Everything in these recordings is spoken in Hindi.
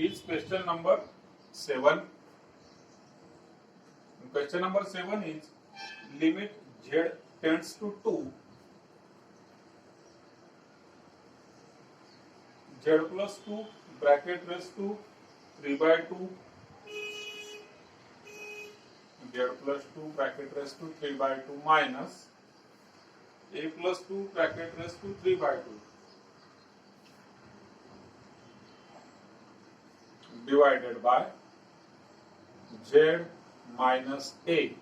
is question number 7. Question number 7 is limit z tends to 2, z plus 2 bracket raised to 3 by 2, z plus 2 bracket raised to 3 by 2 minus a plus 2 bracket raised to 3 by 2 divided by z minus ए.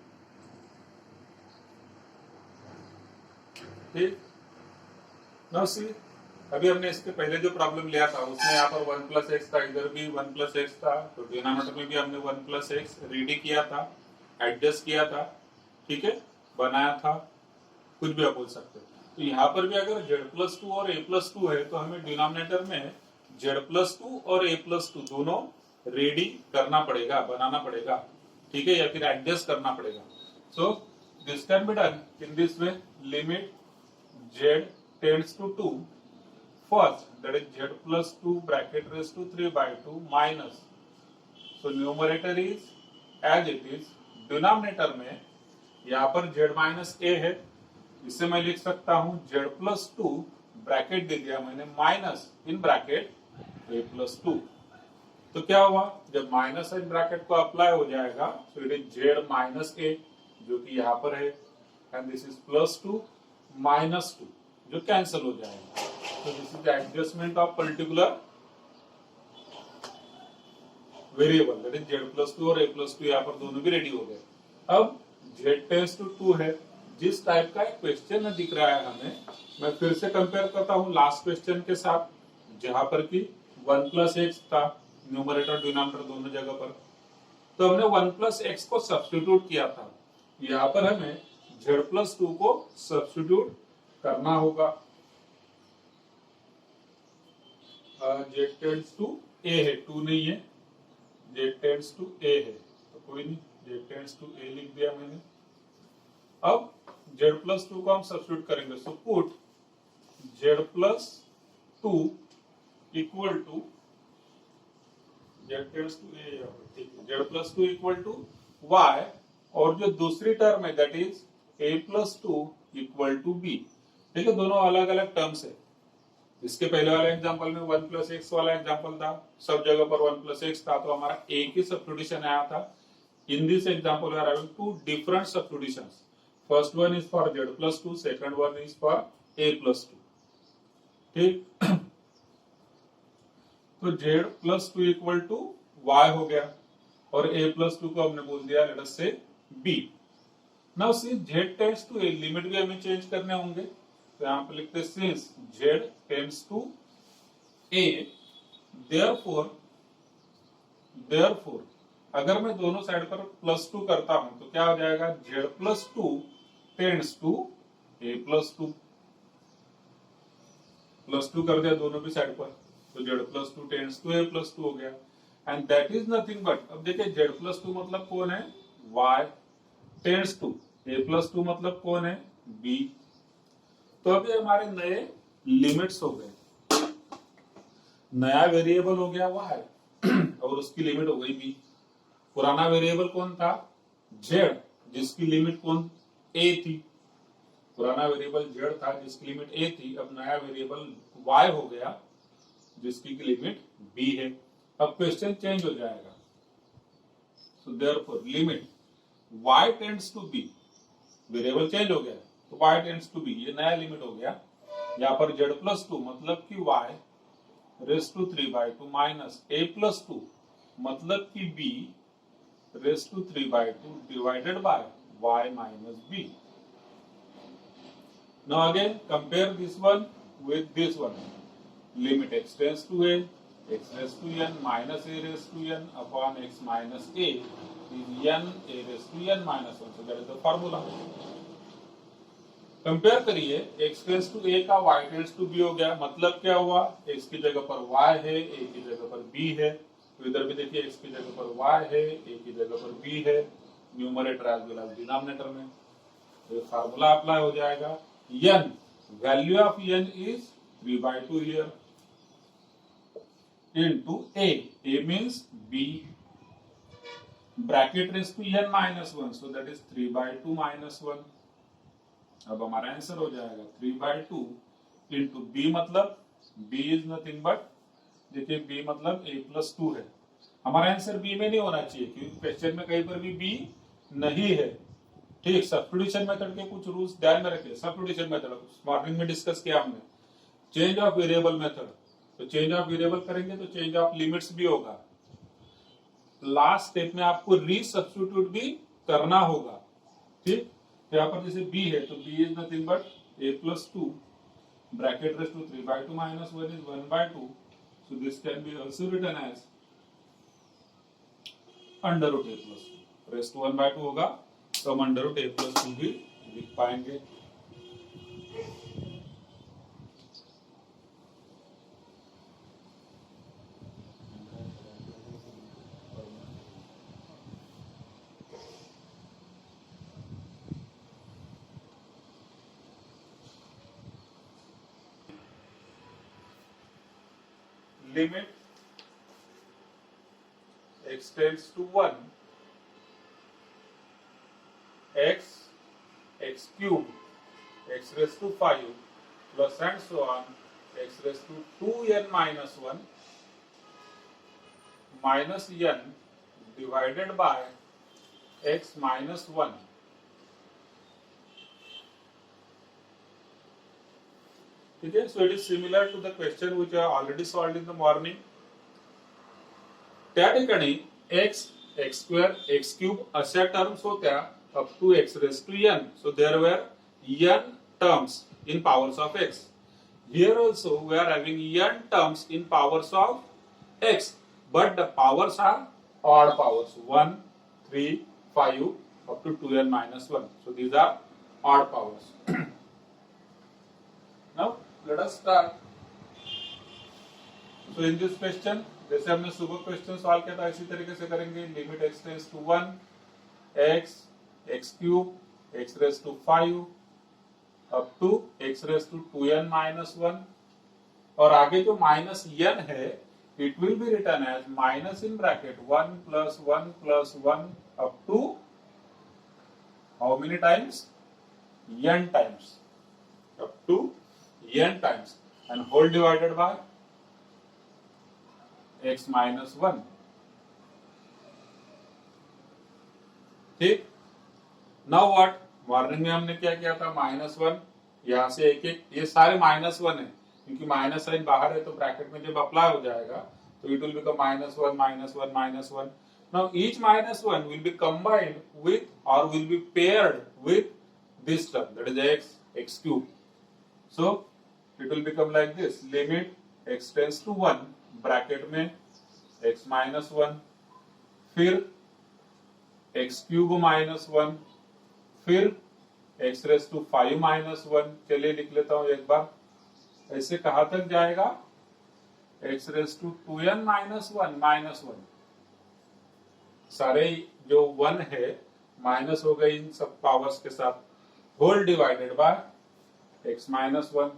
ठीक. नाउ सी, अभी हमने इसके पहले जो प्रॉब्लम लिया था उसमें यहाँ पर 1 प्लस एक्स था, इधर भी 1 प्लस एक्स था, तो डिनोमिनेटर में भी हमने 1 प्लस एक्स रेडी किया था, एडजस्ट किया था, ठीक है, बनाया था, कुछ भी आप बोल सकते हो. तो यहाँ पर भी अगर z प्लस 2 और a प्लस 2 है तो हमें डिनोमिनेटर में z प्लस 2 और a प्लस 2 दोनों रेडी करना पड़ेगा, बनाना पड़ेगा, ठीक है, या फिर एडजस्ट करना पड़ेगा. So this can be done in this way. Limit z tends to 2, first that is z plus 2 bracket raise to 3 by 2 minus, so numerator is as it is, denominator में यहाँ पर z माइनस a है, इससे मैं लिख सकता हूँ z प्लस 2 ब्रैकेट दे दिया मैंने minus in bracket a plus 2. तो क्या हुआ, जब माइनस इन ब्रैकेट को अप्लाई हो जाएगा तो it is z minus a जो कि यहाँ पर है, and this is plus 2 minus 2 जो कैंसिल हो जाएगा. तो this is the adjustment of particular variable, that is z plus 2 और a प्लस 2 यहाँ पर दोनों भी रेडी हो गए. अब z टेंड्स टू 2 है, जिस टाइप का एक क्वेश्चन दिख रहा है हमें, मैं फिर से कंपेयर करता हूँ लास्ट क्वेश्चन के साथ, जहां पर कि 1 प्लस एक्स था, न्यूमरेटर डिनोमिनेटर दोनों जगह पर. तो हमने 1 प्लस एक्स को सब्स्टिट्यूट किया था, यहाँ पर हमें z प्लस 2 को सब्स्टिट्यूट करना होगा. z टेंड्स टू a है, 2 नहीं है, z टेंड्स टू a है, तो कोई नहीं, z टेंड्स टू a लिख दिया मैंने. अब z प्लस 2 को हम सब्स्टिट्यूट करेंगे, so put z plus 2 equal to z tends to a, ठीक है, z plus 2 equal to y, और जो दूसरी टर्म है that is a plus 2 equal to b. ठीक है, दोनों अलग अलग टर्म्स है. इसके पहले वाले एग्जांपल में 1 प्लस एक्स वाला एग्जांपल था, सब जगह पर 1 प्लस एक्स था, तो हमारा एक ही सब्स्टिट्यूशन आया था. In this example we are having two different substitutions. First one is for z plus 2, second one is for a plus 2. ठीक. तो z plus 2 equal to y हो गया, और a प्लस 2 को हमने बोल दिया लेट अस से b. Now see z tends to a, limit भी हमें चेंज करने होंगे, तो यहाँ पे लिखते since z tends to a, therefore अगर मैं दोनों साइड पर प्लस 2 करता हूं तो क्या हो जाएगा, z plus 2 tends to a plus 2. Plus 2 कर दिया दोनों भी साइड पर, तो z plus 2 tends to a plus 2 हो गया, and that is nothing but, अब देखिए z प्लस 2 मतलब कौन है, y tends to a plus 2 मतलब कौन है, b. तो अभी हमारे नए लिमिट्स हो गए, नया वेरिएबल हो गया y और उसकी लिमिट हो गई b. पुराना वेरिएबल कौन था, z, जिसकी लिमिट कौन, a थी. पुराना वेरिएबल z था जिसकी लिमिट a थी, अब नया वेरिएबल y हो गया जिसकी लिमिट b है. अब क्वेश्चन चेंज हो जाएगा, so therefore limit y tends to b, variable change हो गया तो y टेंड्स टू b, ये नया लिमिट हो गया. यहाँ पर z प्लस 2 मतलब कि y raise to 3 by 2 minus a plus 2 मतलब कि b raise to 3 by 2 divided by y minus b. Now again compare this one with this one. Limit x tends to a, x raised to n minus a raised to n upon x minus a is n a raised to n minus 1. So that is the formula. Compare करिए, x टेंड्स टू a का y टेंड्स टू b हो गया, मतलब क्या हुआ, x की जगह पर y है, a की जगह पर b है. तो इधर भी देखिए x की जगह पर y है, a की जगह पर b है, numerator as well as denominator में. तो फार्मूला अप्लाई हो जाएगा. n, value of n is 3 by 2 here. into a means b bracket raised to n minus 1, so that is 3/2 minus 1. अब हमारा आंसर हो जाएगा 3/2 into b, मतलब b इज नथिंग बट, देखिए b मतलब a plus 2 है। हमारा आंसर b में नहीं होना चाहिए क्योंकि क्वेश्चन में कहीं पर भी b नहीं है। ठीक, सब्स्टिट्यूशन मेथड के कुछ रूल्स ध्यान में रखिए। सब्स्टिट्यूशन मेथड मॉर्निंग में डिस्कस किया हमने। चेंज ऑफ वेरिएबल मेथड, तो चेंज ऑफ वेरिएबल करेंगे तो चेंज ऑफ लिमिट्स भी होगा। लास्ट स्टेप में आपको रीसब्स्टिट्यूट भी करना होगा। ठीक, तो यहाँ पर जैसे b है तो b is nothing but a plus 2 bracket raised to 3/2 minus 1 is 1/2, so this can be also written as under root a plus 2 raised to 1/2 होगा, तो हम under root a plus 2 भी लिख पाएंगे। Limit x tends to 1, x cube x raised to 5 plus and so on x raised to 2n minus 1 minus n divided by x minus 1. ठीक है, so it is similar to the question which I already solved in the morning. त्या ठिकाणी x, x square, x cube अशा टर्म्स होत्या up to x raised to n. So there were n terms in powers of x. Here also we are having n terms in powers of x, but the powers are odd powers, 1, 3, 5 up to 2n minus 1. So these are odd powers. Now let us start. So in this question, जैसे हमने सुबह क्वेश्चन सॉल्व किया था इसी तरीके से करेंगे। Limit x tends to 1, x x cube x raise to 5 up to x raise to 2n minus 1, और आगे जो माइनस n है it will be written as minus in bracket 1 plus 1 plus 1 up to how many times, n times, up to n times, and whole divided by x minus 1. ठीक, नाउ व्हाट, मॉर्निंग में हमने क्या किया था, -1 यहां से एक एक, ये सारे -1 है क्योंकि माइनस साइन बाहर है तो ब्रैकेट में जब अप्लाई हो जाएगा तो it will become -1 -1 -1. Now each -1 will be combined with और will be paired with this term, that is x cube. So it will become like this, limit x tends to 1 bracket में x minus 1, फिर x cube minus 1, फिर x raised to 5 minus 1. चलिए लिख लेता हूं एक बार, ऐसे कहां तक जाएगा, x raised to 2n minus 1 minus 1. सारे जो 1 है माइनस हो गए इन सब पावर्स के साथ, whole divided by x minus 1.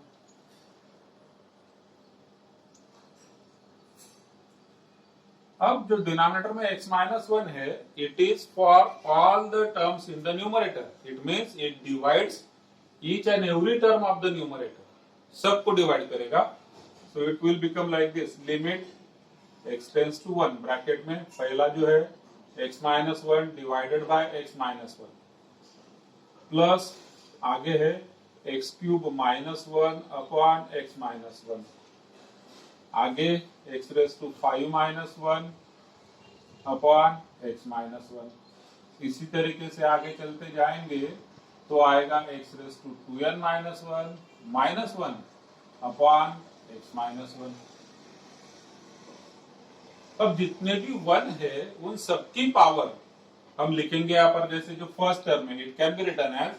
अब जो डिनोमिनेटर में x minus 1 है, it is for all the terms in the numerator. It means it divides each and every term of the numerator, सबको डिवाइड करेगा. So it will become like this, limit x tends to 1 bracket में पहला जो है x minus 1 divided by x minus 1 plus आगे है x cube -1 upon x minus 1, आगे x raise to 5 minus 1 upon x minus 1. इसी तरीके से आगे चलते जाएंगे तो आएगा x raise to 2n minus 1 upon x minus 1. अब जितने भी 1 है उन सबकी पावर हम लिखेंगे यहाँ पर, जैसे जो फर्स्ट टर्म है it can be written as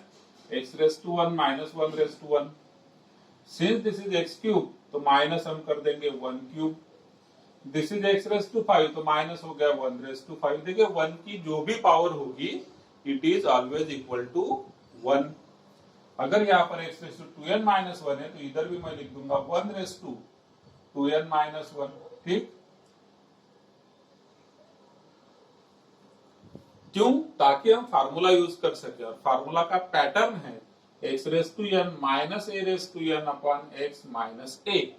x raise to 1 minus 1 raise to 1. Since this is x cube तो माइनस हम कर देंगे 1 cube. This is x raise to 5 तो माइनस हो गया 1 रेज टू 5. देखिए 1 की जो भी पावर होगी it is always equal to 1. अगर यहाँ पर x raise to 2n minus 1 है तो इधर भी मैं लिख दूंगा 1 रेज टू 2n minus 1. ठीक, क्यों? ताकि हम फार्मूला यूज कर सके, और फार्मूला का पैटर्न है x raise to n minus a raise to n upon x minus a.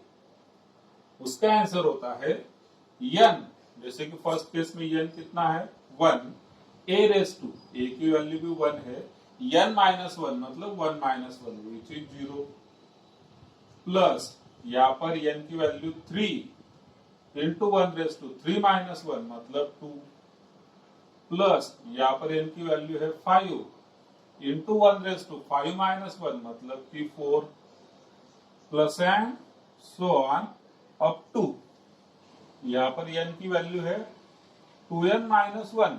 उसका आंसर होता है एन, जैसे कि फर्स्ट केस में एन कितना है 1, ए रेस टू ए की वैल्यू भी 1 है, एन माइनस 1 मतलब 1 माइनस 1 विच इज 0, प्लस यहाँ पर एन की value 3 into 1 raise to 3 minus 1 मतलब 2, प्लस यहाँ पर एन की वैल्यू है 5 इंटू 1 रेस टू 5 माइनस 1 मतलब कि 4, plus and so on up to यहाँ पर एन की वैल्यू है 2n minus 1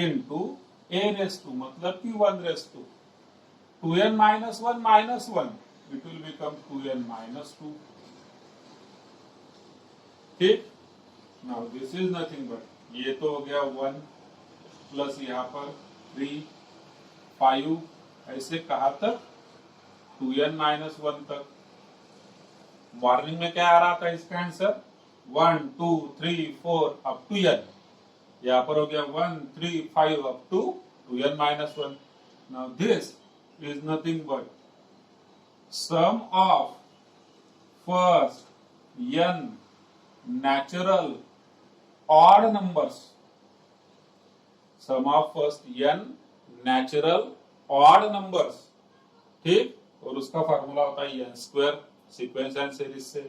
into a raise to मतलब कि 1 raise to 2n minus 1 minus 1 it will become 2n minus 2। ठीक, now this is nothing but ये तो हो गया 1 प्लस यहाँ पर 3 5 ऐसे कहा तक 2n माइनस 1 तक। मॉर्निंग में क्या आ रहा था इसका आंसर 1 2 3 4 अप टू n, यहाँ पर हो गया 1 3 5 up to 2n minus 1। Now this is nothing but sum of first n natural odd numbers, sum of first n natural odd numbers। ठीक, और उसका फार्मूला होता है n square sequence and series से।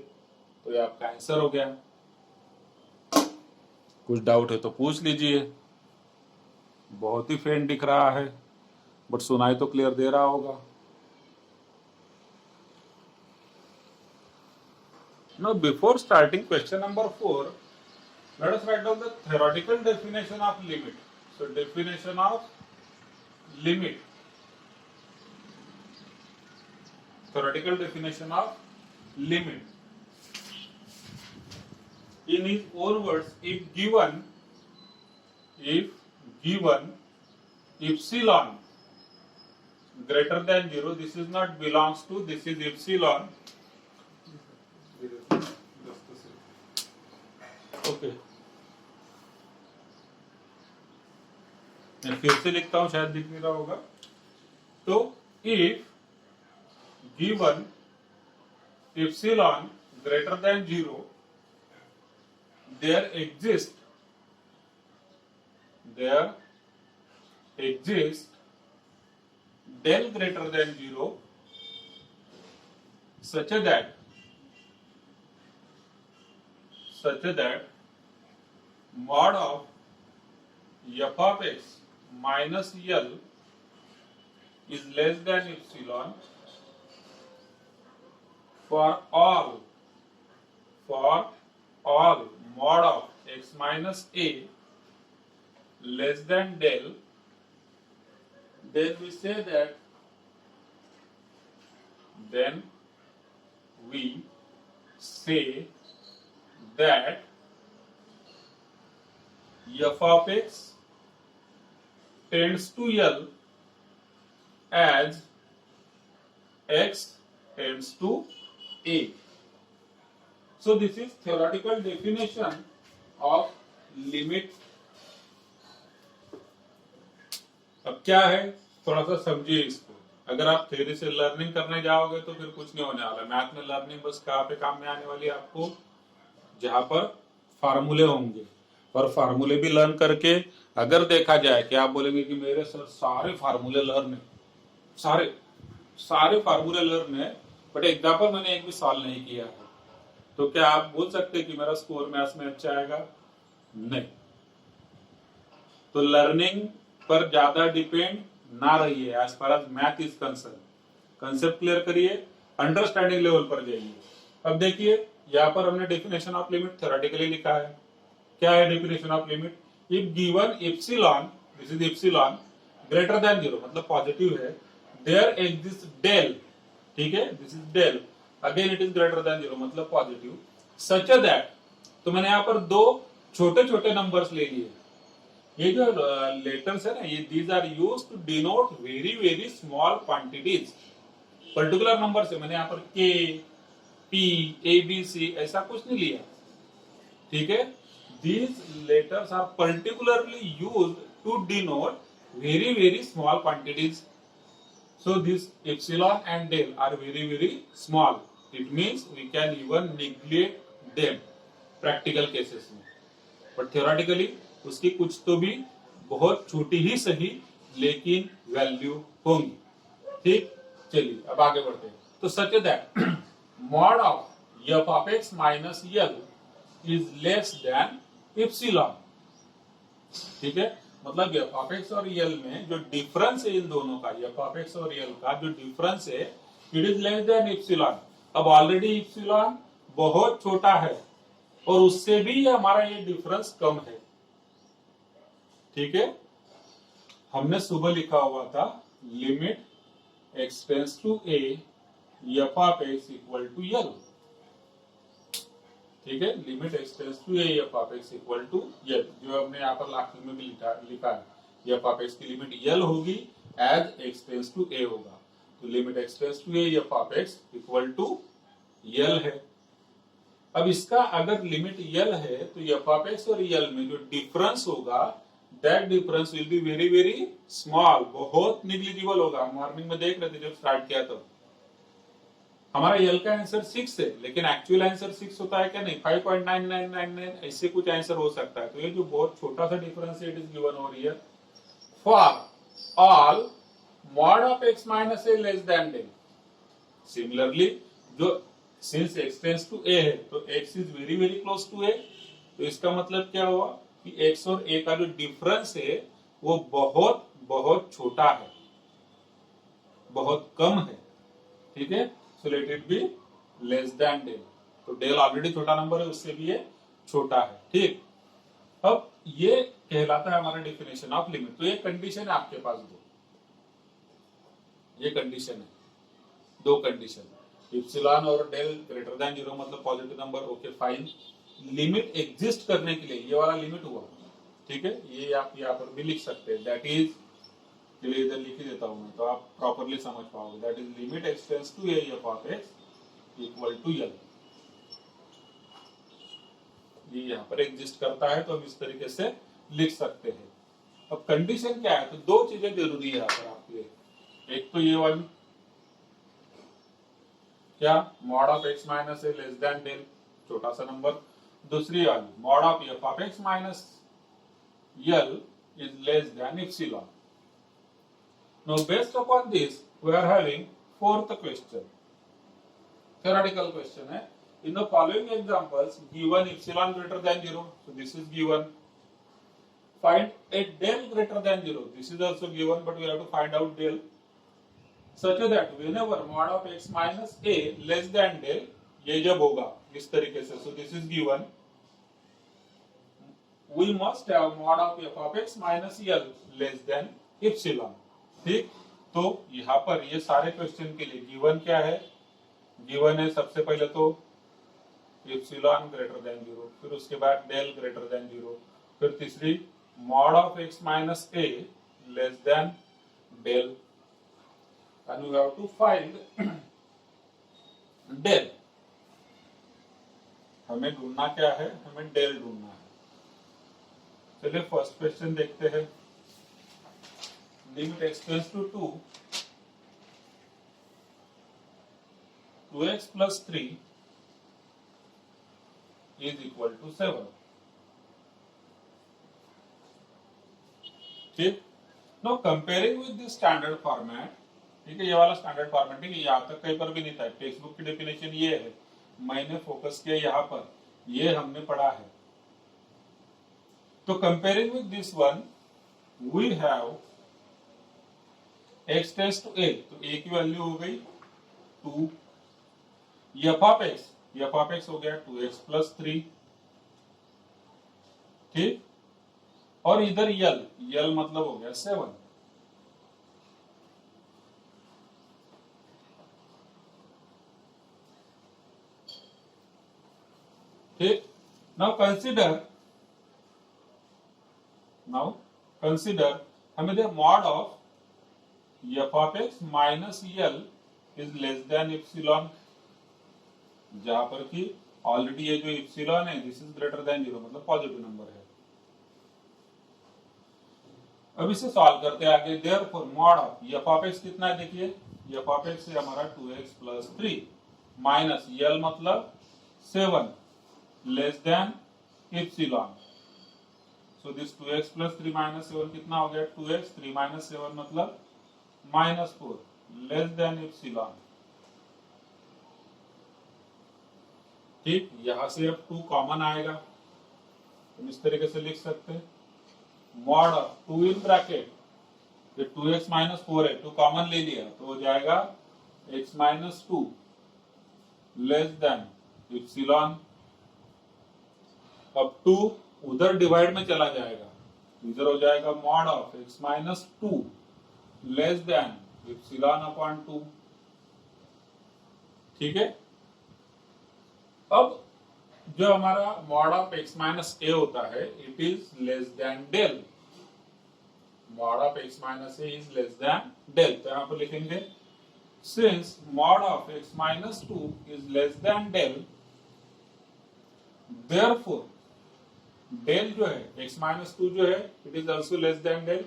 तो ये आपका आंसर हो गया। कुछ डाउट है तो पूछ लीजिए। बहुत ही फेंट दिख रहा है बट सुनाई तो क्लियर दे रहा होगा। Now, before starting question number 4, let us write down the theoretical definition of limit. So, definition of limit. Theoretical definition of limit. In his own words, if given epsilon greater than 0, this is not belongs to, this is epsilon. Okay, मैं फिर से लिखता हूं, शायद दिख नहीं रहा होगा। तो if given epsilon greater than 0, there exist del greater than 0 such that mod of f of x minus L is less than epsilon for all mod of x minus a less than del, then we say that f of x tends to L as x tends to a. So this is theoretical definition of limit. अब क्या है, थोड़ा सा समझिए इसको। अगर आप थ्योरी से लर्निंग करने जाओगे तो फिर कुछ नहीं होने वाला। मैथ में लर्निंग बस कहाँ पे काम में आने वाली है आपको, जहां पर फार्मूले होंगे। और फार्मूले भी लर्न करके अगर देखा जाए कि आप बोलेंगे कि मेरे सर सारे फार्मूले लर्न है, सारे फार्मूले लर्न है, बट एग्जाम्पल मैंने एक भी सॉल्व नहीं किया है, तो क्या आप बोल सकते हैं कि मेरा स्कोर मैथ्स में अच्छा आएगा? नहीं। तो लर्निंग पर ज्यादा डिपेंड ना रहिए as far as math is concern. Concept clear करिए, अंडरस्टैंडिंग लेवल पर जाइए। अब देखिए यहाँ पर हमने डेफिनेशन ऑफ लिमिट थ्योरेटिकली लिखा है। क्या है definition of limit? If given epsilon, this is epsilon greater than 0 मतलब पॉजिटिव है, देयर एग्जिस्ट डेल, ठीक है, this is del, again it is greater than 0 मतलब पॉजिटिव, सच दैट, तो मैंने यहाँ पर दो छोटे छोटे नंबर्स ले लिए। ये जो लेटर्स है ना, ये these are used to denote very very small quantities. Particular number से मैंने यहाँ पर के, पी, ए, बी, सी ऐसा कुछ नहीं लिया, ठीक है। These letters are particularly used to denote very very small quantities. So this epsilon and del are very very small. It means we can even neglect them practical cases में. But theoretically उसकी कुछ तो भी बहुत छोटी ही सही लेकिन वैल्यू होंगी. ठीक, चलिए अब आगे बढ़ते हैं. तो such that mod of f of x minus l is less than epsilon. ठीक है, मतलब एफ ऑफ एक्स और यल में जो डिफरेंस है इन दोनों का, एफ ऑफ एक्स और यल का जो डिफरेंस है, it is less than epsilon. अब ऑलरेडी एप्सिलॉन बहुत छोटा है और उससे भी हमारा ये डिफरेंस कम है. ठीक है, हमने सुबह लिखा हुआ था limit x tends to a f of x equal to l. ठीक है, limit x tends to a f of x equal to l, जो हमने यहाँ पर लास्ट में भी लिखा है. एफ ऑफ एक्स की लिमिट यल होगी as x tends to a होगा. तो limit x tends to a f of x equal to l है. अब इसका अगर लिमिट यल है तो एफ ऑफ एक्स और यल में जो डिफरेंस होगा that difference will be very very small, बहुत निग्लिजिबल होगा. मॉर्निंग में देख रहे थे जब स्टार्ट किया तो हमारा यल का आंसर 6 है, लेकिन एक्चुअल आंसर 6 होता है क्या? नहीं, 5.9999 ऐसे कुछ आंसर हो सकता है. तो ये जो बहुत छोटा सा डिफरेंस है it is given over here. For all mod of x minus a less than del. Similarly जो since x tends to a है तो x is very very close to a, तो इसका मतलब क्या हुआ कि एक्स और ए का जो डिफरेंस है वो बहुत बहुत छोटा है, बहुत कम है. ठीक है, so let it be less than del. तो डेल ऑलरेडी छोटा नंबर है, उससे भी ये छोटा है. ठीक, अब ये कहलाता है हमारा डेफिनेशन ऑफ लिमिट. तो ये कंडीशन है आपके पास दो, ये कंडीशन है, दो कंडीशन. इप्सिलॉन और डेल ग्रेटर देन 0 मतलब positive number. Okay fine. Limit exist करने के लिए ये वाला लिमिट हुआ. ठीक है, ये आप यहाँ पर भी लिख सकते हैं. दैट इज, चलिए इधर लिख ही देता हूं मैं तो आप प्रॉपरली समझ पाओगे. That is limit x tends to a f of x equal to l. ये यहाँ पर एग्जिस्ट करता है तो हम इस तरीके से लिख सकते हैं. अब कंडीशन क्या है? तो दो चीजें जरूरी है यहाँ पर आपके लिए. एक तो ये वाली क्या, mod of x minus a less than del, छोटा सा नंबर. दूसरी वाली mod of f of x minus l is less than epsilon. Now based upon this we are having fourth question, theoretical question है. In the following examples given epsilon greater than 0, so this is given. Find a del greater than 0, this is also given, but we have to find out del such that whenever mod of x minus a less than del, ये जब होगा इस तरीके से, so this is given, we must have mod of f of x minus l less than epsilon. ठीक, तो यहाँ पर ये सारे क्वेश्चन के लिए गिवन क्या है? गिवन है सबसे पहले तो एप्सिलॉन ग्रेटर देन 0, फिर उसके बाद डेल ग्रेटर देन 0, फिर तीसरी mod of x minus a less than del, and we have to find del. हमें ढूंढना क्या है? हमें डेल ढूंढना है. चलिए फर्स्ट क्वेश्चन देखते हैं. Limit x tends to 2, 2x plus 3 is equal to 7. ठीक, now comparing with this standard format. ठीक है, ये वाला स्टैंडर्ड फॉर्मेट नहीं, यहाँ तक कहीं पर भी नहीं था. टेक्स्ट बुक की डेफिनेशन ये है, मैंने फोकस किया यहाँ पर, ये हमने पढ़ा है. तो comparing with this one we have x tends to a, तो a की वैल्यू हो गई 2. एफ ऑफ एक्स हो गया 2x प्लस 3. ठीक, और इधर यल मतलब हो गया 7. ठीक, नाउ कंसिडर हमें दे mod of f of x minus l is less than epsilon, जहां पर कि ऑलरेडी ये जो एप्सिलॉन है दिस इज ग्रेटर देन 0 मतलब पॉजिटिव नंबर है. अब इसे सॉल्व करते हैं आगे। Therefore mod of f of x कितना है, देखिए एफ ऑफ एक्स है हमारा 2x प्लस 3 माइनस यल मतलब 7 less than epsilon. So this 2x plus 3 minus 7 कितना हो गया, 2x 3 माइनस 7 मतलब -4 लेस देन इप्सिलॉन। ठीक, यहां से अब 2 कॉमन आएगा, तो इस तरीके से लिख सकते हैं मॉड ऑफ 2 इन ब्रैकेट, ये 2x माइनस 4 है, 2 कॉमन ले लिया तो हो जाएगा x minus 2 less than epsilon. अब 2 उधर डिवाइड में चला जाएगा, इधर हो जाएगा mod of x minus 2 less than epsilon upon 2। ठीक है, अब जो हमारा mod of x minus a होता है it is less than del, mod of x minus a is less than del. तो यहां पर लिखेंगे since mod of x minus 2 is less than del, therefore del जो है x माइनस 2 जो है it is also less than del,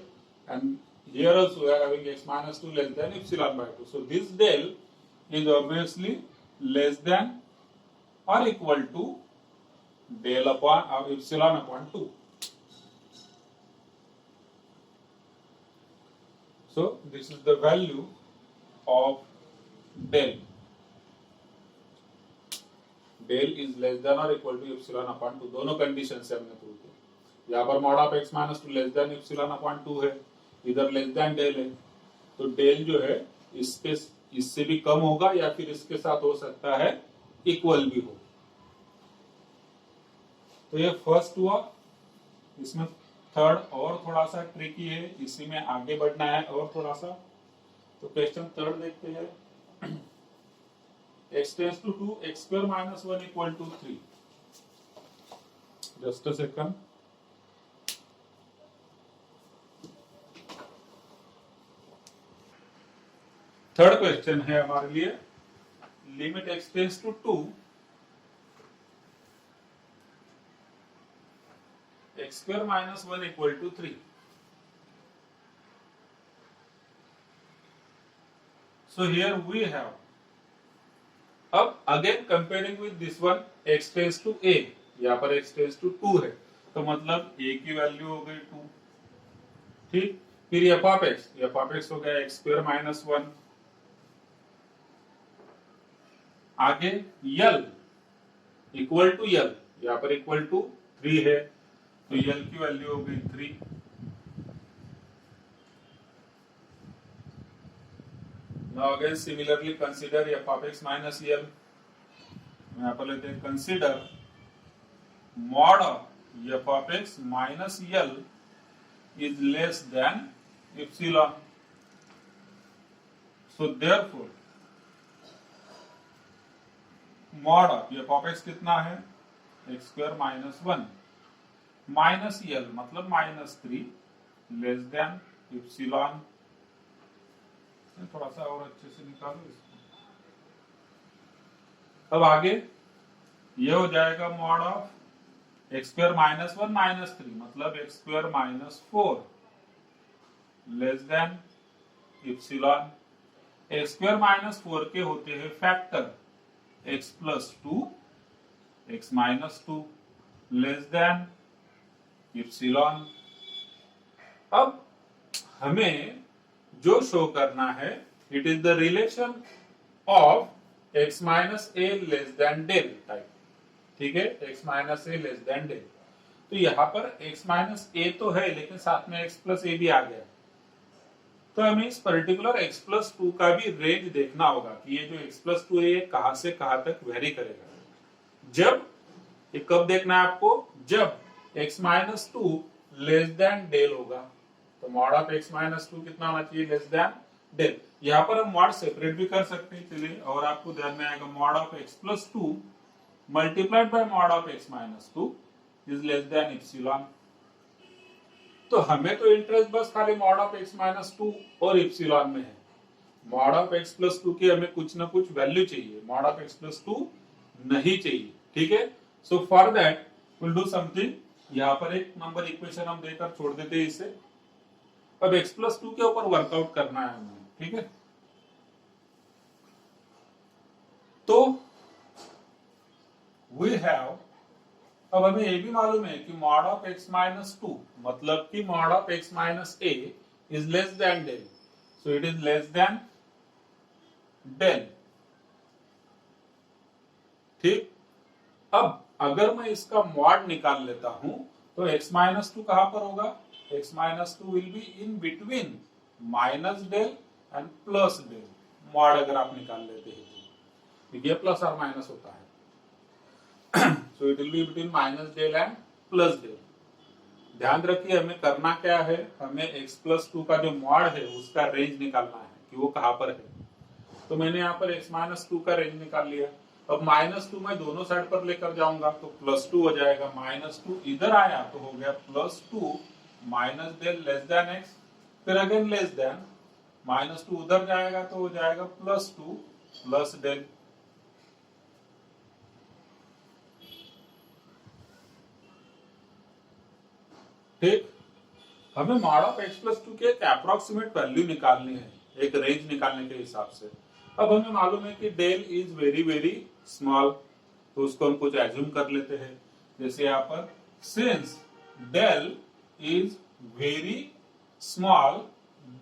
and here also we are having x minus 2 less than epsilon by 2। So this del is obviously less than or equal to del upon epsilon upon 2. So this is the value of del. Del is less than or equal to epsilon upon 2, दोनों कंडीशन से हमने प्रूव किया। यहाँ पर mod of x minus 2 less then epsilon upon 2 है, इधर लेस देन डेल है, तो डेल जो है इससे भी कम होगा या फिर इसके साथ हो सकता है इक्वल भी हो। तो ये फर्स्ट हुआ, इसमें थर्ड और थोड़ा सा ट्रिकी है, इसी में आगे बढ़ना है और थोड़ा सा। तो क्वेश्चन थर्ड देखते हैं। x tends to 2 x square minus 1 equal to 3। Just a second, third question है हमारे लिए limit x tends to 2 x square minus 1 equal to 3. So here we have, अब again comparing with this one x tends to a, यहाँ पर x tends to 2 है, तो मतलब a की वैल्यू हो गई 2। ठीक, फिर f of x हो गया x square minus 1, आगे l इक्वल टू l, यहाँ पर इक्वल टू 3 है, तो l की वैल्यू हो गई 3। Now again similarly consider f of x minus l। यहाँ पर लेते हैं consider mod of f of x minus l is less than epsilon। So therefore mod of f of x कितना है, x square minus 1 माइनस यल मतलब -3 लेस देन इप्सिलॉन। थोड़ा सा और अच्छे से निकालो इसको। अब आगे ये हो जाएगा mod of x square minus 1 -3 मतलब x square minus 4 less than epsilon. x square minus 4 के होते हैं factor x plus 2 x minus 2 less than epsilon. अब हमें जो शो करना है it is the relation of x minus a less than del type. ठीक है, x minus a less than del. तो यहाँ पर x माइनस ए तो है लेकिन साथ में x प्लस ए भी आ गया, तो हमें इस पर्टिकुलर x प्लस 2 का भी रेंज देखना होगा कि ये जो x प्लस 2 है ये कहां से कहां तक वेरी करेगा। जब ये कब देखना है आपको, जब x minus 2 less than del होगा, तो मॉड ऑफ x माइनस 2 कितना होना चाहिए, लेस देन डेल। यहाँ पर हम मॉड सेपरेट भी कर सकते हैं, चलिए, और आपको ध्यान में आएगा mod of x plus 2 multiplied by mod of x minus 2 is less than epsilon. तो हमें तो इंटरेस्ट बस खाली मॉड ऑफ x माइनस 2 और इप्सिलॉन में है। मॉड ऑफ x प्लस 2 की हमें कुछ ना कुछ वैल्यू चाहिए, मॉड ऑफ x प्लस 2 नहीं चाहिए। ठीक है, so for that will do something. यहाँ पर एक नंबर इक्वेशन हम देकर छोड़ देते हैं इसे। अब x+2 के ऊपर वर्कआउट करना है हमें, ठीक है। तो वी हैव, अब हमें ये भी मालूम है कि मॉड ऑफ x-2 मतलब कि mod of x-a is less than del, so it is less than del, ठीक। अब अगर मैं इसका मॉड निकाल लेता हूं तो x-2 कहां पर होगा, x-2 will be in between minus del and plus del, mod अगर आप निकाल लेते हैं तो ये प्लस और माइनस होता है, so it will be between minus del and plus del. ध्यान रखिए हमें करना क्या है, हमें x+2 का जो मॉड है उसका रेंज निकालना है कि वो कहां पर है। तो मैंने यहाँ पर x-2 का रेंज निकाल लिया। अब -2 मैं दोनों साइड पर लेकर जाऊंगा तो +2 हो जाएगा, -2 इधर आया तो हो गया +2 minus del less than x, फिर अगेन लेस देन, -2 उधर जाएगा तो हो जाएगा +2 प्लस डेल। ठीक, हमें मॉड ऑफ x+2 के एक अप्रोक्सीमेट वैल्यू निकालनी है, एक रेंज निकालने के हिसाब से। अब हमें मालूम है कि del is very very small, तो उसको हम कुछ एज्यूम कर लेते हैं, जैसे यहाँ पर since del is very small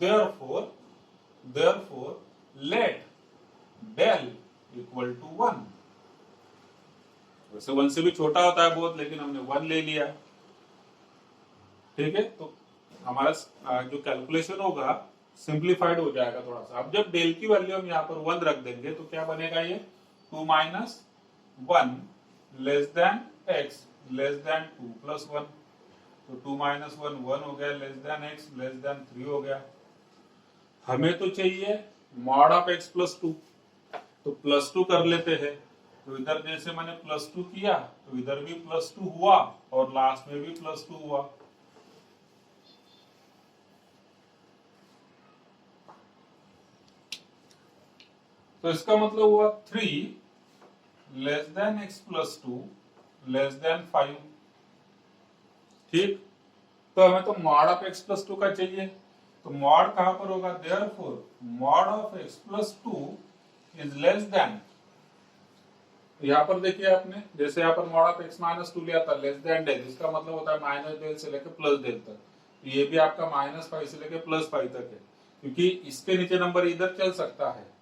therefore let del equal to 1। वैसे 1 से भी छोटा होता है बहुत, लेकिन हमने 1 ले लिया, ठीक है। तो हमारा जो कैलकुलेशन होगा सिंप्लीफाइड हो जाएगा थोड़ा सा। अब जब डेल की वैल्यू हम यहाँ पर 1 रख देंगे तो क्या बनेगा, ये 2 minus 1 less than x less than 2 plus 1, तो 2 माइनस 1 1 हो गया, less than x less than 3 हो गया। हमें तो चाहिए मॉड ऑफ x+2, तो +2 कर लेते हैं। तो इधर जैसे मैंने +2 किया तो इधर भी +2 हुआ और लास्ट में भी +2 हुआ। तो इसका मतलब हुआ 3 less than x+2 less than 5, ठीक। तो हमें तो मॉड ऑफ x+2 का चाहिए, तो मॉड कहां पर होगा, therefore mod of x+2 is less then, यहां पर देखिए आपने, जैसे यहां पर मॉड ऑफ x-2 लिया था लेस देन डेल, इसका मतलब होता है माइनस डेल से लेकर प्लस डेल तक, तो ये भी आपका -5 से लेकर +5 तक है, क्योंकि इसके नीचे नंबर इधर चल सकता है,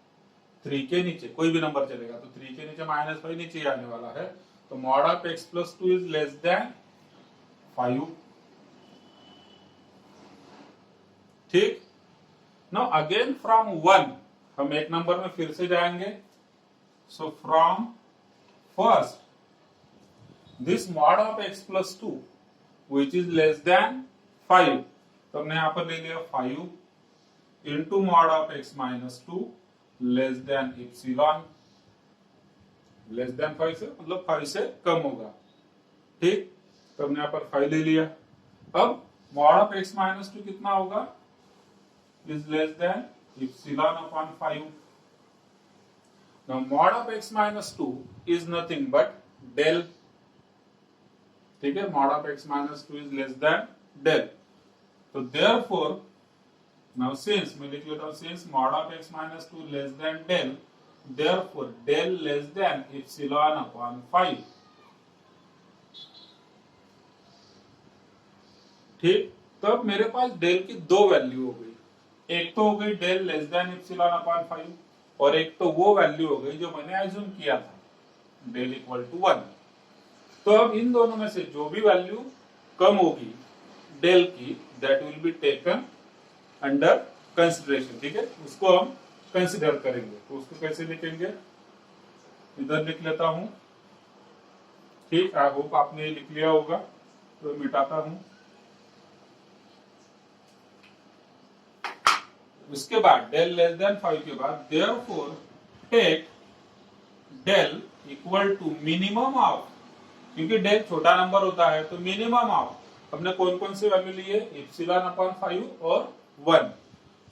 3 के नीचे कोई भी नंबर चलेगा, तो 3 के नीचे -5 नीचे ही आने वाला है, तो mod of x+2 is less then 5, ठीक। नाउ अगेन फ्रॉम 1 हम एक नंबर में फिर से जाएंगे, so from first this mod of x+2 which is less then 5, तो हमने यहां पर ले लिया 5 into mod of x-2 less than epsilon, less than 5 से मतलब 5 से कम होगा, ठीक। तो हमने यहाँ पर 5 ले लिया। अब मॉड ऑफ x-2 कितना होगा, is less than epsilon upon 5। Now mod of x-2 is nothing but del, ठीक है, mod of x-2 is less than del, तो देयरफॉर नाउ सिंस मैं लिख लेता हूं, since mod of x-2 less than del, therefore del less than epsilon upon 5, ठीक। तो अब मेरे पास डेल की दो वैल्यू हो गई, एक तो हो गई del less than epsilon upon 5 और एक तो वो वैल्यू हो गई जो मैंने एज्यूम किया था, डेल इक्वल टू 1। तो अब इन दोनों में से जो भी वैल्यू कम होगी डेल की, that will be taken under consideration, ठीक है, उसको हम कंसिडर करेंगे। तो उसको कैसे लिखेंगे, इधर लिख लेता हूं, ठीक। आई होप आपने लिख लिया होगा, तो मिटाता हूं। उसके बाद डेल लेस देन 5 के बाद therefore take del equal to minimum of, क्योंकि डेल छोटा नंबर होता है तो मिनिमम ऑफ, हमने कौन कौन से वैल्यू लिए, इप्सिलॉन अपॉन 5 और 1,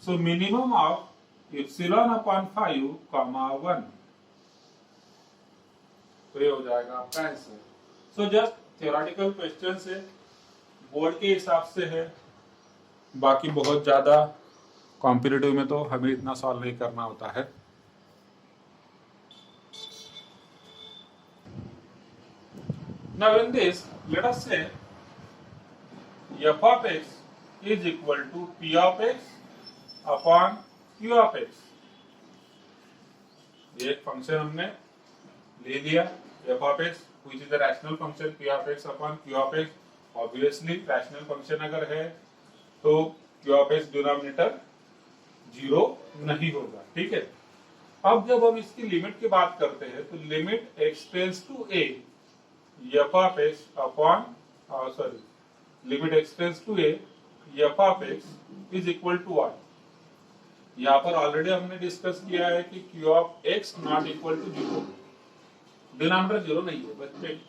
so minimum of epsilon upon 5 comma 1, तो ये हो जाएगा आपका answer. So just theoretical question है, बोर्ड के हिसाब से है, बाकी बहुत ज्यादा कॉम्पिटिटिव में तो हमें इतना सॉल्व नहीं करना होता है। Now in this, let us say f of x is equal to p of x upon q of x। ये एक फंक्शन हमने ले लिया f of x which is a rational function p of x upon q of x। Obviously rational function अगर है तो q of x डिनोमिनेटर 0 नहीं होगा, ठीक है। अब जब हम इसकी लिमिट की बात करते हैं तो limit x tends to a f of x upon limit x tends to a f of x is equal to what. यहाँ पर ऑलरेडी हमने डिस्कस किया है कि q of x not equal to 0, denominator 0 नहीं है, बच्चे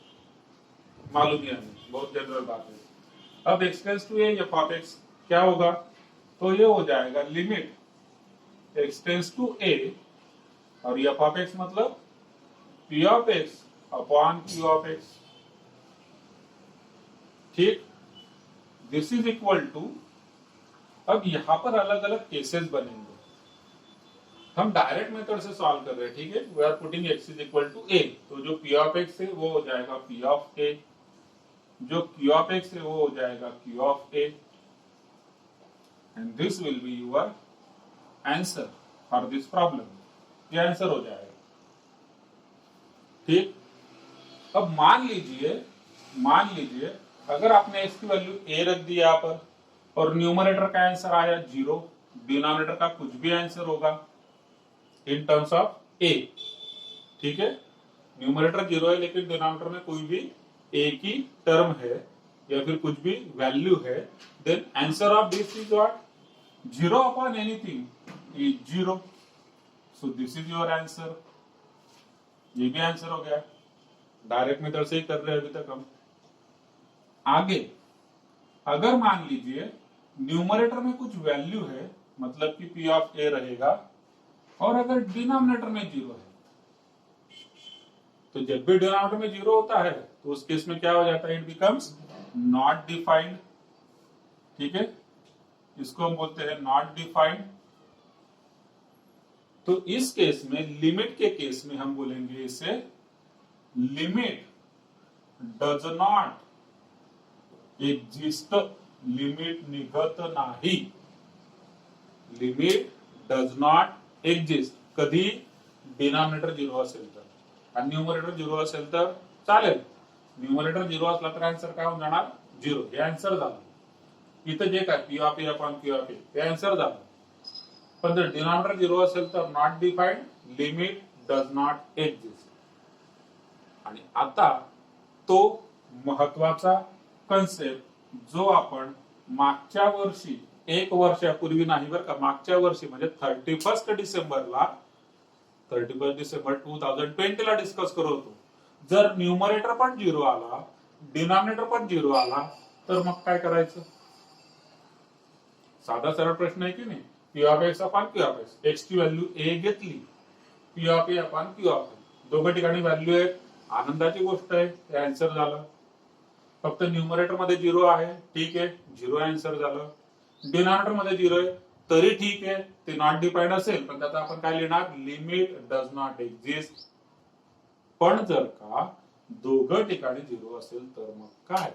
मालूम ही हमें, बहुत जनरल बात है। अब x tends to a f of x क्या होगा, तो ये हो जाएगा limit x tends to a और f of x मतलब p of x upon q of x, ठीक। दिस इज इक्वल टू, अब यहां पर अलग अलग केसेस बनेंगे, हम डायरेक्ट मेथड से सॉल्व कर रहे हैं, ठीक है। We are putting x is equal to a, तो जो p of x है वो हो जाएगा p of a, जो q of x है वो हो जाएगा q of a, and this will be your answer for this problem. ये आंसर हो जाएगा, ठीक। अब मान लीजिए अगर आपने इसकी वैल्यू a रख दी यहाँ पर और न्यूमरेटर का आंसर आया 0, डिनोमिनेटर का कुछ भी आंसर होगा इन टर्म्स ऑफ a, ठीक है। न्यूमरेटर 0 है लेकिन डिनोमिनेटर में कोई भी a की टर्म है या फिर कुछ भी वैल्यू है, then answer of this is what, 0 upon anything is 0, so this is your answer. ये भी आंसर हो गया, डायरेक्ट मेथड से ही कर रहे हैं अभी तक हम। आगे अगर मान लीजिए न्यूमरेटर में कुछ वैल्यू है, मतलब कि p ऑफ a रहेगा, और अगर डिनोमिनेटर में 0 है, तो जब भी डिनोमिनेटर में 0 होता है तो उस केस में क्या हो जाता है, इट बिकम्स नॉट डिफाइंड, ठीक है। इसको हम बोलते हैं नॉट डिफाइंड। तो इस केस में, लिमिट के केस में हम बोलेंगे इसे limit does not exist, limit निघत नाही, लिमिट डज नॉट एग्जिस्ट। कधी डिनॉमिनेटर 0 असेल तर आणि न्यूमरेटर 0 असेल तर चालेल, न्यूमरेटर 0 असला तर आन्सर काय होऊन जाणार 0, हे आन्सर झालं। इथं जे काय p of a upon q of a हे आन्सर झालं, पण जर डिनॉमिनेटर 0 असेल तर not defined, limit does not exist. आणि आता तो महत्वाचा कन्सेप्ट जो आपण मागच्या वर्षी, एक वर्षापूर्वी नाही बरं का, मागच्या वर्षी म्हणजे 31 डिसेंबरला 31 डिसेंबर 2020 ला डिस्कस करत होतो। जर न्यूमरेटर पण 0 आला, डिनॉमिनेटर पण 0 आला तर मग काय करायचं, साधा सरळ प्रश्न आहे की नाही। p of x upon q of x, x ची व्हॅल्यू a घेतली, p of a upon q of a, दोघं ठिकाणी व्हॅल्यू आहे, आनंदाची गोष्ट आहे, हे आन्सर झालं। फक्त न्यूमरेटर मध्ये 0 आहे, ठीक आहे, 0 आन्सर झालं। डिनॉमिनेटर मध्ये 0 आहे तरी ठीक आहे, ते नॉट डिफाइंड असेल पण त्याचा आपण काय लिहिणार, लिमिट डज नॉट एक्झिस्ट। पण जर का दोघं ठिकाणी 0 असेल तर मग काय,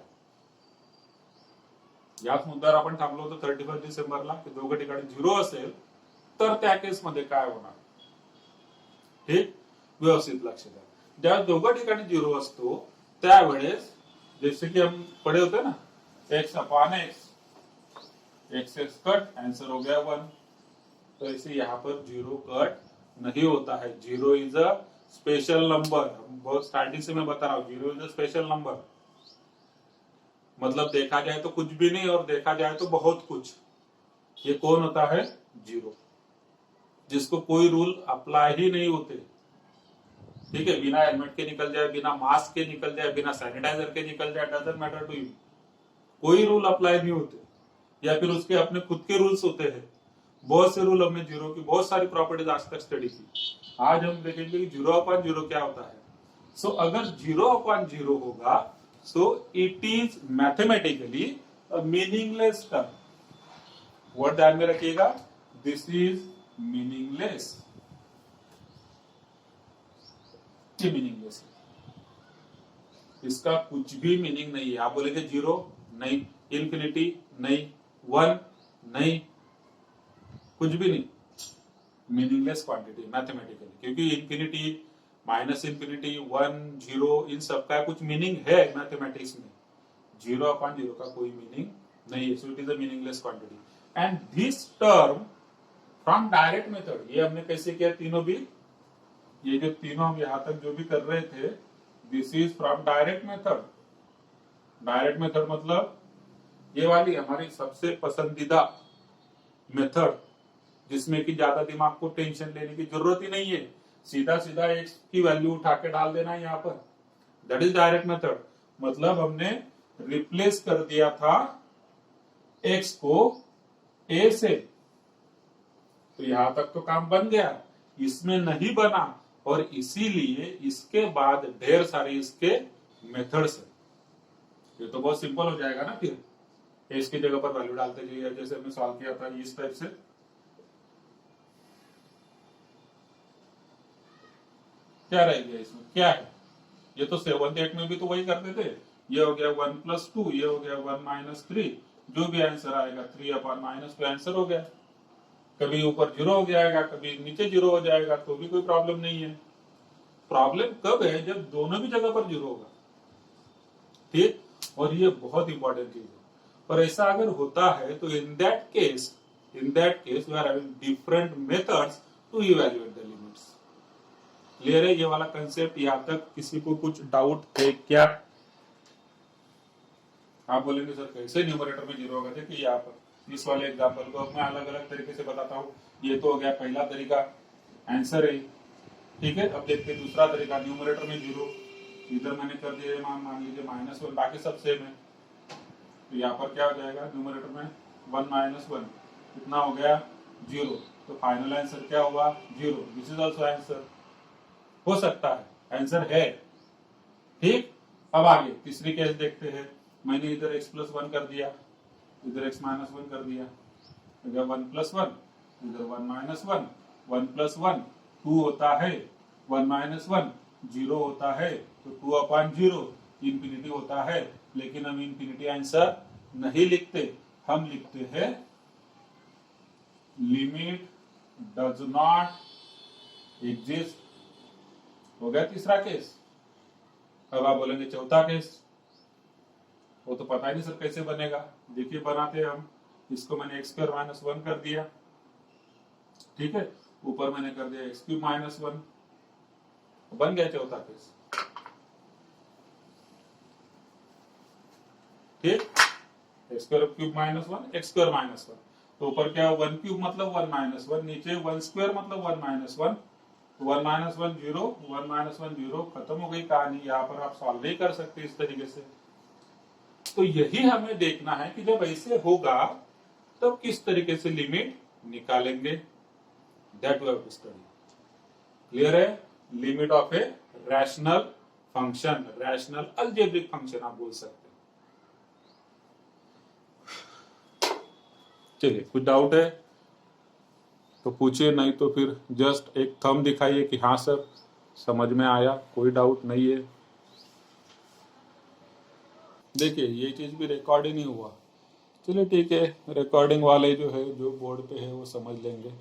याच मुद्द्यावर आपण थांबलो होतो 31 डिसेंबरला, की दोघं ठिकाणी 0 असेल तर त्या केस मध्ये काय होणार, ठीक, व्यवस्थित लक्ष द्या। ज्या दोघं ठिकाणी 0 असतो त्यावेळेस जैसे कि हम पढ़े होते ना, x upon x cut, answer हो गया 1। तो ऐसे यहाँ पर 0 कट नहीं होता है, 0 इज अ स्पेशल नंबर। बहुत स्टार्टिंग से मैं बता रहा हूँ, 0 इज अ स्पेशल नंबर, मतलब देखा जाए तो कुछ भी नहीं और देखा जाए तो बहुत कुछ। ये कौन होता है, 0, जिसको कोई रूल अप्लाई ही नहीं होते, ठीक है। बिना हेलमेट के निकल जाए, बिना मास्क के निकल जाए, बिना सैनिटाइजर के निकल जाए, डजंट मैटर टू यू, कोई रूल अप्लाई नहीं होते, या फिर उसके अपने खुद के रूल्स होते हैं। बहुत से रूल हमने 0 की बहुत सारी प्रॉपर्टीज आज तक स्टडी की, आज हम देखेंगे कि 0 अपॉन 0 क्या होता है। सो अगर 0 अपॉन 0 होगा सो it is mathematically meaningless term, word ध्यान में रखिएगा, दिस इज मीनिंगलेस। ये मीनिंगलेस है, इसका कुछ भी मीनिंग नहीं है। आप बोलेंगे जीरो नहीं, इन्फिनिटी नहीं, वन नहीं, कुछ भी नहीं, मीनिंगलेस क्वांटिटी मैथमेटिकली, क्योंकि infinity, minus infinity, one, zero, इन सब का कुछ मीनिंग है मैथमेटिक्स में। जीरो अपॉन जीरो का कोई मीनिंग नहीं है, सो it is a meaningless quantity. And this term from direct method, ये हमने कैसे किया तीनों भी, ये जो तीनों हम यहां तक जो भी कर रहे थे, this is from direct method. Direct method मतलब ये वाली हमारी सबसे पसंदीदा मेथड, जिसमें कि ज्यादा दिमाग को टेंशन लेने की जरूरत ही नहीं है, सीधा सीधा एक्स की वैल्यू उठा के डाल देना है यहाँ पर, दैट इज डायरेक्ट मेथड। मतलब हमने रिप्लेस कर दिया था एक्स को ए से, तो यहां तक तो काम बन गया, इसमें नहीं बना, और इसीलिए इसके बाद ढेर सारे इसके मेथड्स है। ये तो बहुत सिंपल हो जाएगा ना, फिर एक्स की जगह पर वैल्यू डालते जाइए, जैसे हमने सॉल्व किया था इस टाइप से। क्या रह गया इसमें, क्या है, ये तो 7th 8 में भी तो वही करते थे। ये हो गया 1+2, ये हो गया 1-3, जो भी आंसर आएगा 3/-2 आंसर हो गया। कभी ऊपर जीरो हो जाएगा, कभी नीचे जीरो हो जाएगा, तो भी कोई प्रॉब्लम नहीं है। प्रॉब्लम कब है, जब दोनों भी जगह पर जीरो होगा, ठीक। और ये बहुत इंपॉर्टेंट चीज है, और ऐसा अगर होता है तो in that case we are having different methods to evaluate the limits. Clear है ये वाला कंसेप्ट? यहाँ तक किसी को कुछ डाउट है क्या? आप बोलेंगे सर कैसे न्यूमरेटर में जीरो होगा? देखिए यहाँ पर इस वाले एग्जांपल को मैं अलग अलग तरीके से बताता हूँ। ये तो हो गया पहला तरीका, आंसर है, ठीक है। अब देखते हैं दूसरा तरीका, न्यूमरेटर में जीरो, इधर मैंने कर दिया मान लीजिए -1, बाकी सब सेम है। तो यहाँ पर क्या हो जाएगा, न्यूमरेटर में 1 - 1 कितना हो गया, जीरो। तो फाइनल आंसर क्या हुआ, zero. This is also answer, हो सकता है आंसर है, ठीक। अब आगे तीसरी केस देखते हैं। मैंने इधर x+1 कर दिया, इधर x-1 कर दिया, इधर 1+1, इधर 1-1, 1+1 2 होता है, 1-1 0 होता है, तो 2/0 इंफिनिटी होता है। लेकिन हम इंफिनिटी आंसर नहीं लिखते, हम लिखते हैं लिमिट डज नॉट एग्जिस्ट। हो गया तीसरा केस। अब आप बोलेंगे चौथा केस, वो तो पता ही नहीं सर कैसे बनेगा। देखिए बनाते हैं हम, इसको मैंने x² - 1 कर दिया, ठीक है, ऊपर मैंने कर दिया x³ - 1, बन गया चौथा केस, ठीक। x² - 1, x² - 1, तो ऊपर क्या 1³ मतलब 1 - 1, नीचे 1² मतलब 1 - 1, 1 - 1 0, 1 - 1 0, खत्म हो गई कहानी। यहाँ पर आप सॉल्व नहीं कर सकते इस तरीके से। तो यही हमें देखना है कि जब ऐसे होगा तब किस तरीके से लिमिट निकालेंगे, that we have to study. Clear है? Limit of a rational function, rational algebraic function आप बोल सकते हैं। चलिए, कुछ डाउट है तो पूछिए, नहीं तो फिर जस्ट एक थंब दिखाइए कि हाँ सर समझ में आया, कोई डाउट नहीं है। देखिए ये चीज भी रिकॉर्ड ही नहीं हुआ, चलिए ठीक है, रिकॉर्डिंग वाले जो है, जो बोर्ड पे है वो समझ लेंगे।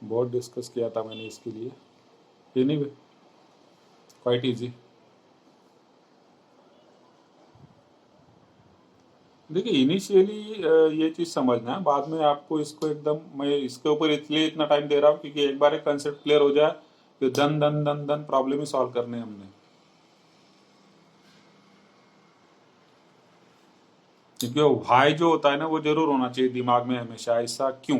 बहुत डिस्कस किया था मैंने इसके लिए, एनीवे क्वाइट इजी। देखिए इनिशियली ये चीज समझना है, बाद में आपको इसको एकदम, मैं इसके ऊपर इसलिए इतना टाइम दे रहा हूँ क्योंकि एक बार एक कंसेप्ट क्लियर हो जाए तो दन दन दन दन प्रॉब्लम ही सॉल्व करने हमने। क्योंकि वो भाई जो होता है ना, वो जरूर होना चाहिए दिमाग में हमेशा, ऐसा क्यों।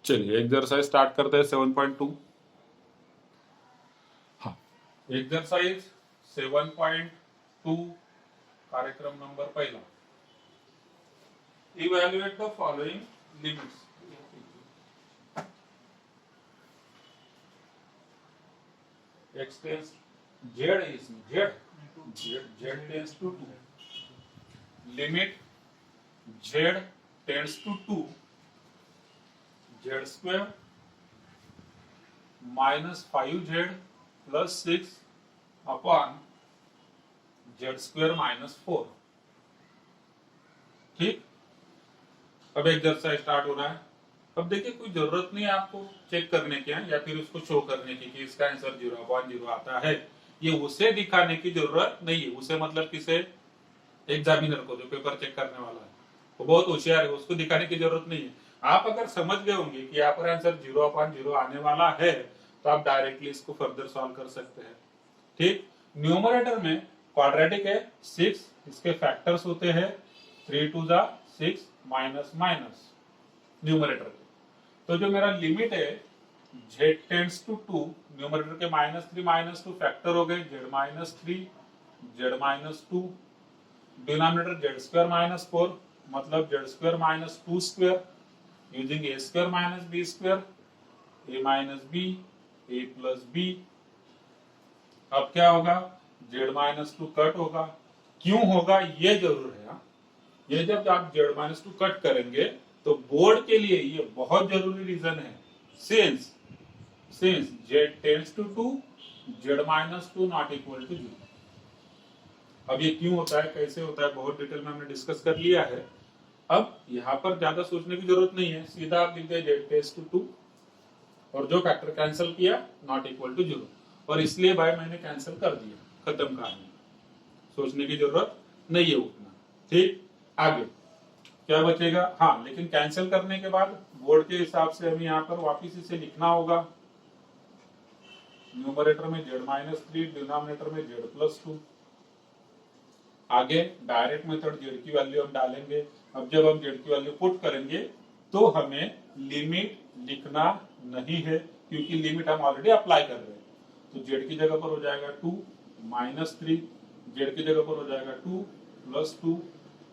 चलिए एक्सरसाइज स्टार्ट करते हैं 7.2। हाँ, एक्सरसाइज 7.2 कार्यक्रम नंबर पहला, evaluate the following limits. x tends z है इसमें, z tends to 2, limit z tends to 2, z square minus 5z plus 6 अपॉन जेड स्क्वायर माइनस 4। ठीक, अब एक्सरसाइज स्टार्ट हो रहा है। अब देखिए कोई जरूरत नहीं है आपको चेक करने की या फिर उसको शो करने की कि इसका आंसर 0/0 आता है, ये उसे दिखाने की जरूरत नहीं है। उसे मतलब किसे, एग्जामिनर को, जो पेपर चेक करने वाला है, वो बहुत होशियार है, उसको दिखाने की जरूरत नहीं है। आप अगर समझ गए होंगे कि यहाँ पर आंसर 0/0 आने वाला है तो आप डायरेक्टली इसको फर्दर सॉल्व कर सकते हैं। ठीक, न्यूमरेटर में क्वाड्रेटिक है 6, इसके फैक्टर्स होते हैं 3 2 6 माइनस माइनस न्यूमरेटर के। तो जो मेरा लिमिट है z टेंड्स टू 2, न्यूमरेटर के -3 -2 फैक्टर हो गए z -3 z -2, denominator z square minus 4 मतलब z square minus 2 square, using a square minus b square, a minus b a plus b. अब क्या होगा, जेड -2 कट होगा। क्यों होगा ये जरूर है, ये जब आप जेड -2 कट करेंगे तो बोर्ड के लिए ये बहुत जरूरी रीजन है, since z tends to 2 z -2 not equal to 0। अब ये क्यों होता है, कैसे होता है, बहुत डिटेल में हमने डिस्कस कर लिया है। अब यहाँ पर ज्यादा सोचने की जरूरत नहीं है, सीधा आप लिखते हैं जेड टेंड्स टू 2 और जो फैक्टर कैंसिल किया नॉट इक्वल टू 0, और इसलिए भाई मैंने कैंसिल कर दिया, खत्म कहानी, सोचने की जरूरत नहीं है उतना। ठीक, आगे क्या बचेगा, हाँ लेकिन कैंसिल करने के बाद बोर्ड के हिसाब से हमें यहाँ पर वापिस इसे लिखना होगा, न्यूमरेटर में z -3 डिनोमिनेटर में z+2। आगे डायरेक्ट मेथड z की वैल्यू हम डालेंगे। अब जब हम z की वैल्यू पुट करेंगे तो हमें लिमिट लिखना नहीं है, क्योंकि लिमिट हम ऑलरेडी अप्लाई कर रहे हैं। तो z की जगह पर हो जाएगा 2 -3, z की जगह पर हो जाएगा 2 +2,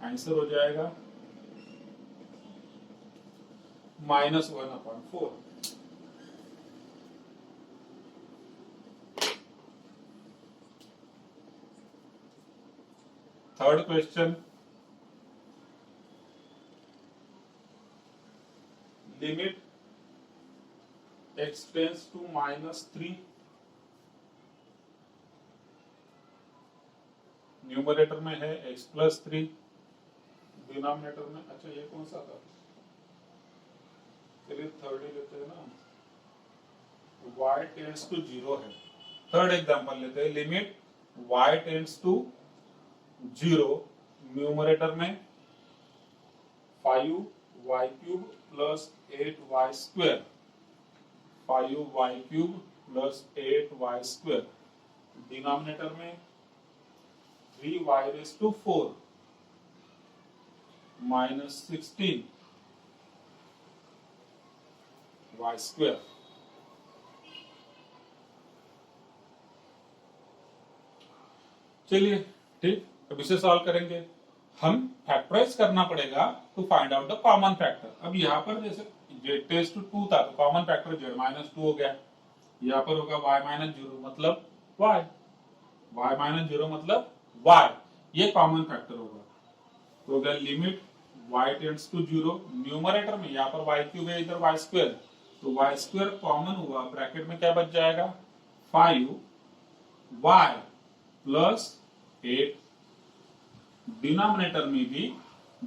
आंसर हो जाएगा -1/4। Third question, limit x tends to -3, numerator में है x+3, डिनोमिनेटर में, अच्छा ये कौन सा था, चलिए थर्ड ही लेते हैं ना, y टेंड्स टू 0 है। थर्ड एग्जांपल लेते हैं, limit y tends to 0, numerator में 5y³ plus 8y², 5y³ plus 8y², denominator में 3y⁴ माइनस 16y²। चलिए ठीक, अब इसे सॉल्व करेंगे। हम फैक्टराइज करना पड़ेगा to find out the common factor. अब यहाँ पर जैसे z टेंड्स टू 2 था तो कॉमन फैक्टर z -2 हो गया, यहाँ पर होगा y -0 मतलब y, y -0 मतलब y, ये कॉमन फैक्टर होगा। तो हो गया limit y tends to 0, numerator में यहाँ पर y³ है, इधर y², तो y² कॉमन हुआ, ब्रैकेट में क्या बच जाएगा 5y प्लस 8, डिनोमिनेटर में भी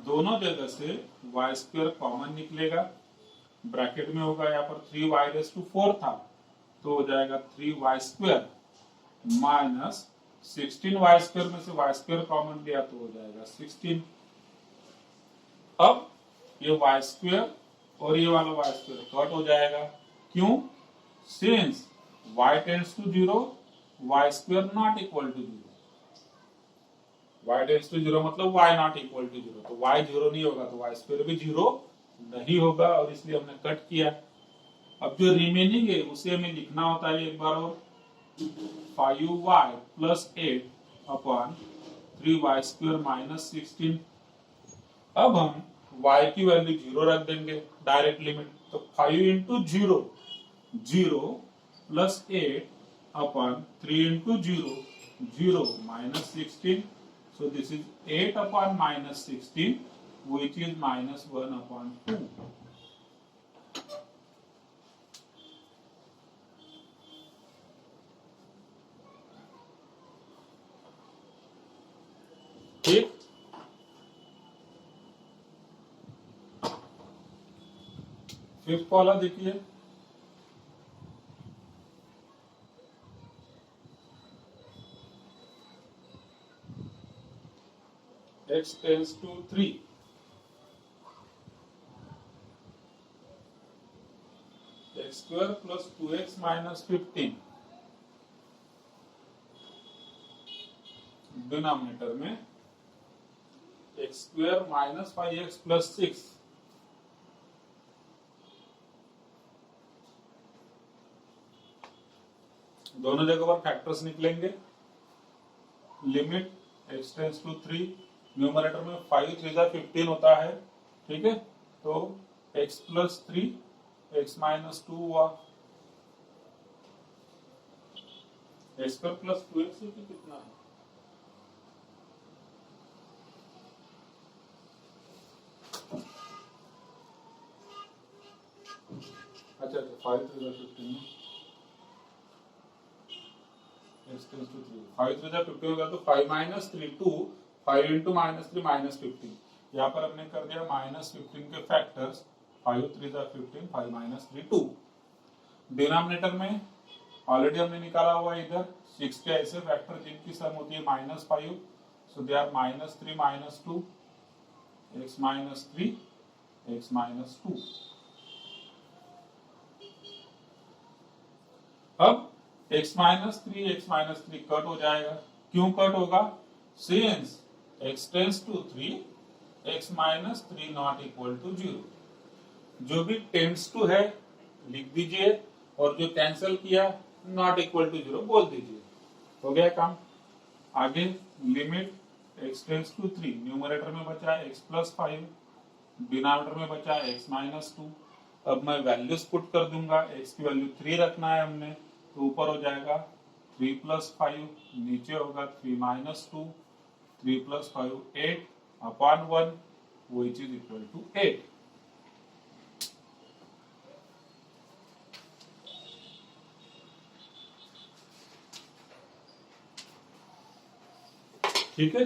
दोनों जगह से y² कॉमन निकलेगा, ब्रैकेट में होगा यहाँ पर 3y⁴ था तो हो जाएगा 3y² माइनस 16y² में से y² कॉमन लिया तो हो जाएगा 16। अब ये y² और ये वाला y² कट हो जाएगा, क्यों, since y tends to 0 y² not equal to 0, y tends to 0 मतलब y नॉट इक्वल टू 0, तो y 0 नहीं होगा तो y² भी 0 नहीं होगा, और इसलिए हमने कट किया। अब जो रिमेनिंग है उसे हमें लिखना होता है एक बार और, 5y plus 8 upon 3y² minus 16। अब हम y की वैल्यू 0 रख देंगे, डायरेक्ट लिमिट, तो 5 into 0 0 plus 8 upon 3 into 0, 0 minus 16. So this is 8 upon minus 16, which is minus 1 upon 2. ठीक, फिफ्थ वाला देखिए, x tends to 3, x square plus 2x minus 15, denominator में x square minus 5x plus 6, दोनों जगह पर फैक्टर्स निकलेंगे। Limit x tends to 3, numerator में 5 3 15 होता है, ठीक है, तो x प्लस 3 x माइनस 2 हुआ, x स्क्वायर प्लस 2x कितना है, अच्छा 5 3 15 x टेंस टू 3, 5 3 15 होगा तो 5 माइनस 3 2, 5 इंटू माइनस 3 माइनस 15, यहाँ पर हमने कर दिया माइनस 15 के फैक्टर्स, 5 3 15, 5 माइनस 3 2। डिनोमिनेटर में ऑलरेडी हमने निकाला हुआ इधर 6 के ऐसे फैक्टर जिनकी सम होती है minus 5, so they are minus 3 minus 2, x minus 3 x minus 2। अब x माइनस 3 कट हो जाएगा, क्यों कट होगा, since x tends to 3 x minus 3 not equal to 0, जो भी टेंस टू है लिख दीजिए और जो कैंसिल किया नॉट इक्वल टू 0 बोल दीजिए, हो गया काम। आगे limit x tends to 3, numerator में बचा x प्लस 5, डिनोमिनेटर में बचा x माइनस 2। अब मैं वैल्यूज पुट कर दूंगा, x की वैल्यू 3 रखना है हमने, तो ऊपर हो जाएगा 3 प्लस 5, नीचे होगा 3 minus 2, 3 plus 5 8 upon 1 which is equal to 8। ठीक है।